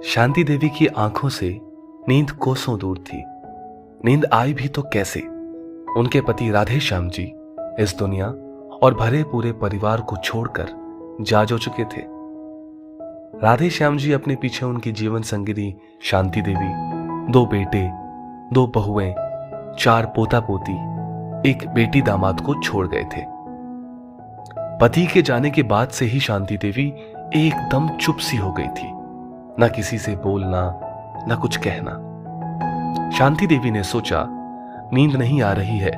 शांति देवी की आंखों से नींद कोसों दूर थी। नींद आई भी तो कैसे। उनके पति राधे श्याम जी इस दुनिया और भरे पूरे परिवार को छोड़कर जा चुके थे। राधे श्याम जी अपने पीछे उनकी जीवन संगिनी शांति देवी, 2 बेटे, 2 बहुएं, 4 पोता पोती, 1 बेटी दामाद को छोड़ गए थे। पति के जाने के बाद से ही शांति देवी एकदम चुप सी हो गई थी। ना किसी से बोलना, ना कुछ कहना। शांति देवी ने सोचा नींद नहीं आ रही है,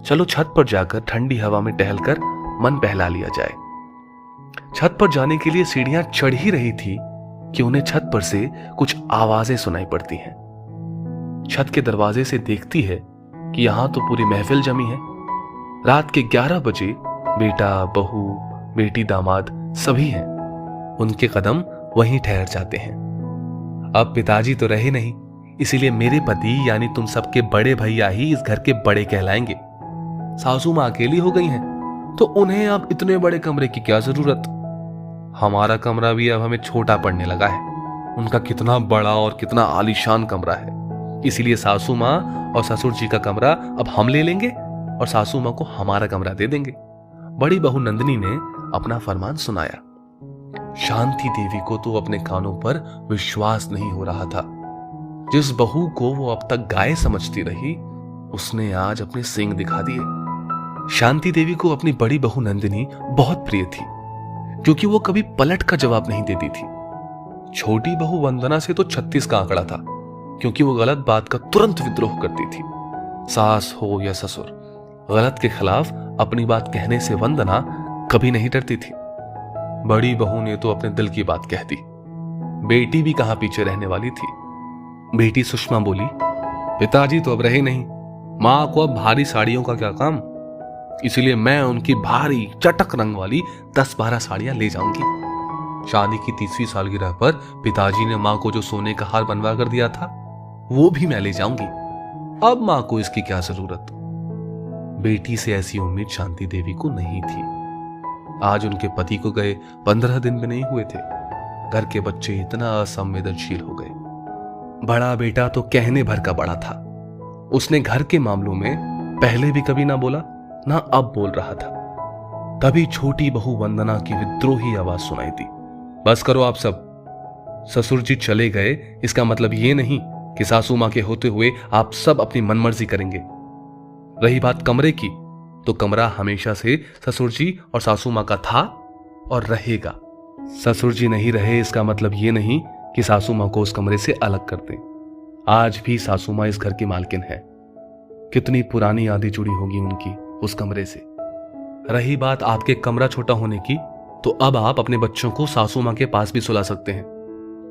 चलो छत पर जाकर ठंडी हवा में टहलकर मन बहला लिया जाए। छत पर जाने के लिए सीढ़ियां चढ़ ही रही थी कि उन्हें छत पर से कुछ आवाजें सुनाई पड़ती हैं। छत के दरवाजे से देखती है कि यहां तो पूरी महफिल जमी है। रात के 11 बजे बेटा, बहू, बेटी, दामाद सभी हैं। उनके कदम वहीं ठहर जाते हैं। अब पिताजी तो रहे नहीं, इसीलिए मेरे पति यानी तुम सबके बड़े भैया ही इस घर के बड़े कहलाएंगे। सासू मां अकेली हो गई हैं, तो उन्हें अब इतने बड़े कमरे की क्या जरूरत। हमारा कमरा भी अब हमें छोटा पड़ने लगा है। उनका कितना बड़ा और कितना आलीशान कमरा है, इसीलिए सासू मां और ससुर जी का कमरा अब हम ले लेंगे और सासू मां को हमारा कमरा दे देंगे। बड़ी बहू नंदिनी ने अपना फरमान सुनाया। शांति देवी को तो अपने कानों पर विश्वास नहीं हो रहा था। जिस बहू को वो अब तक गाय समझती रही, उसने आज अपने सींग दिखा दिए। शांति देवी को अपनी बड़ी बहू नंदिनी बहुत प्रिय थी, क्योंकि वो कभी पलट का जवाब नहीं देती थी। छोटी बहू वंदना से तो 36 का आंकड़ा था, क्योंकि वो गलत बात का तुरंत विद्रोह करती थी। सास हो या ससुर, गलत के खिलाफ अपनी बात कहने से वंदना कभी नहीं डरती थी। बड़ी बहू ने तो अपने दिल की बात कह दी। बेटी भी कहां पीछे रहने वाली थी। बेटी सुषमा बोली, पिताजी तो अब रहे नहीं, मां को अब भारी साड़ियों का क्या काम, इसीलिए मैं उनकी भारी चटक रंग वाली 10-12 साड़ियां ले जाऊंगी। शादी की 30वीं सालगिरह पर पिताजी ने मां को जो सोने का हार बनवा कर दिया था, वो भी मैं ले जाऊंगी। अब मां को इसकी क्या जरूरत। बेटी से ऐसी उम्मीद शांति देवी को नहीं थी। आज उनके पति को गए 15 दिन भी नहीं हुए थे। घर के बच्चे इतना असंवेदनशील हो गए। बड़ा बेटा तो कहने भर का बड़ा था। उसने घर के मामलों में पहले भी कभी ना बोला, ना अब बोल रहा था। तभी छोटी बहू वंदना की विद्रोही आवाज सुनाई दी, बस करो आप सब। ससुर जी चले गए, इसका मतलब ये नहीं कि सासू मां के होते हुए आप सब अपनी मनमर्जी करेंगे। रही बात कमरे की, तो कमरा हमेशा से ससुर जी और सासू मां का था और रहेगा। ससुर जी नहीं रहे, इसका मतलब ये नहीं कि सासू मां को उस कमरे से अलग कर दें। आज भी सासू मां इस घर की मालकिन है। कितनी पुरानी यादें जुड़ी होगी उनकी उस कमरे से। रही बात आपके कमरा छोटा होने की, तो अब आप अपने बच्चों को सासू मां के पास भी सुला सकते हैं,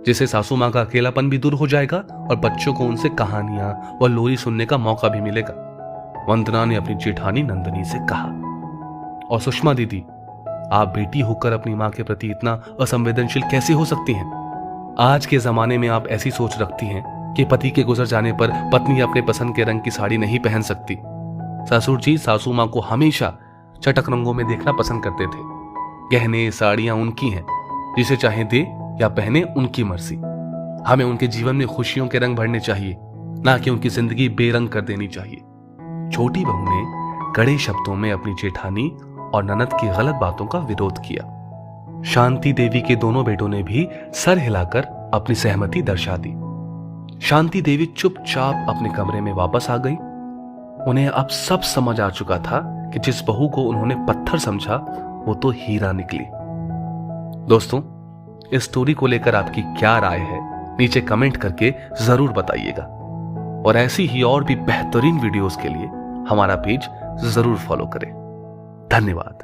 जिससे सासू मां का अकेलापन भी दूर हो जाएगा और बच्चों को उनसे कहानियां व लोरी सुनने का मौका भी मिलेगा। वंदना ने अपनी जेठानी नंदिनी से कहा। और सुषमा दीदी, आप बेटी होकर अपनी मां के प्रति इतना असंवेदनशील कैसे हो सकती हैं। आज के जमाने में आप ऐसी सोच रखती हैं कि पति के गुजर जाने पर पत्नी अपने पसंद के रंग की साड़ी नहीं पहन सकती। ससुर जी सासू मां को हमेशा चटक रंगों में देखना पसंद करते थे। गहने साड़ियां उनकी हैं, जिसे चाहे दे या पहने उनकी मर्जी। हमें उनके जीवन में खुशियों के रंग भरने चाहिए, ना कि उनकी जिंदगी बेरंग कर देनी चाहिए। छोटी बहू ने कड़े शब्दों में अपनी जेठानी और ननद की गलत बातों का विरोध किया। शांति देवी के दोनों बेटों ने भी सर हिलाकर अपनी सहमति दर्शा दी। शांति देवी चुपचाप अपने कमरे में वापस आ गई। उन्हें अब सब समझ आ चुका था कि जिस बहू को उन्होंने पत्थर समझा, वो तो हीरा निकली। दोस्तों, इस स्टोरी को लेकर आपकी क्या राय है, नीचे कमेंट करके जरूर बताइएगा। और ऐसी ही और भी बेहतरीन वीडियोस के लिए हमारा पेज जरूर फॉलो करें। धन्यवाद।